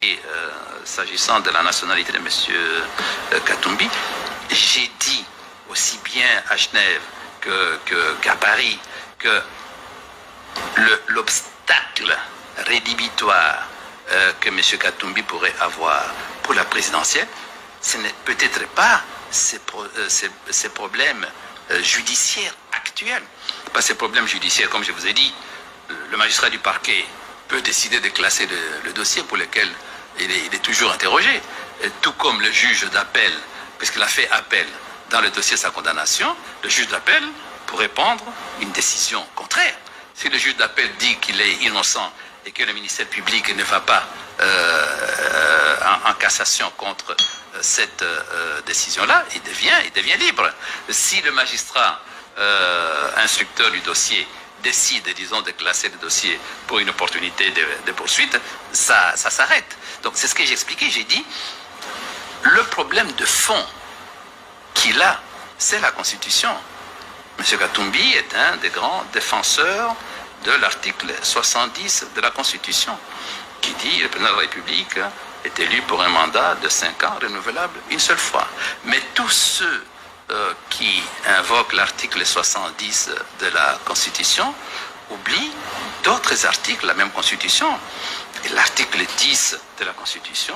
Et s'agissant de la nationalité de M. Katumbi, j'ai dit aussi bien à Genève qu'à Paris que l'obstacle rédhibitoire que M. Katumbi pourrait avoir pour la présidentielle, ce n'est peut-être pas ces problèmes judiciaires actuels. Pas ces problèmes judiciaires, comme je vous ai dit, le magistrat du parquet peut décider de classer le dossier pour lequel il est toujours interrogé, tout comme le juge d'appel, puisqu'il a fait appel dans le dossier de sa condamnation, le juge d'appel pourrait prendre une décision contraire. Si le juge d'appel dit qu'il est innocent et que le ministère public ne va pas en cassation contre cette décision-là, il devient libre. Si le magistrat instructeur du dossier décide, disons, de classer le dossier pour une opportunité de poursuite, ça s'arrête. Donc c'est ce que j'ai expliqué, j'ai dit, le problème de fond qu'il a, c'est la Constitution. M. Katumbi est un des grands défenseurs de l'article 70 de la Constitution, qui dit que le président de la République est élu pour un mandat de 5 ans renouvelable une seule fois. Mais tous ceux qui invoquent l'article 70 de la Constitution oublient d'autres articles de la même Constitution. Et l'article 10 de la Constitution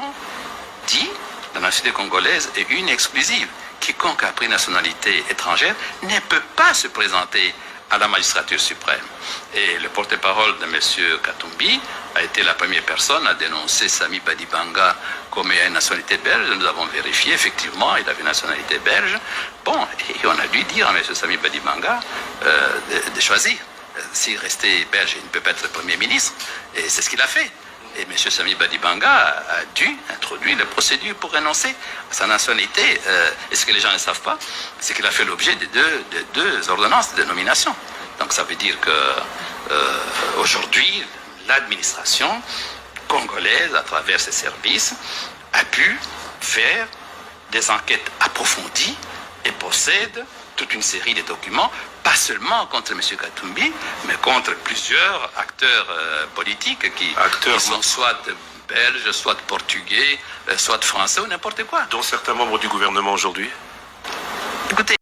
dit la nationalité congolaise est une exclusive. Quiconque a pris nationalité étrangère ne peut pas se présenter à la magistrature suprême. Et le porte-parole de M. Katumbi a été la première personne à dénoncer Sami Badibanga comme ayant une nationalité belge. Nous avons vérifié, effectivement, il avait une nationalité belge. Bon, et on a dû dire à M. Sami Badibanga de choisir. S'il restait belge, il ne peut pas être Premier ministre. Et c'est ce qu'il a fait. Et M. Sami Badibanga a dû introduire la procédure pour renoncer à sa nationalité. Et ce que les gens ne savent pas, c'est qu'il a fait l'objet de deux ordonnances de nomination. Donc ça veut dire que aujourd'hui, l'administration congolaise, à travers ses services, a pu faire des enquêtes approfondies et possède toute une série de documents, pas seulement contre M. Katumbi, mais contre plusieurs acteurs politiques qui sont soit belges, soit portugais, soit français ou n'importe quoi. Dont certains membres du gouvernement aujourd'hui.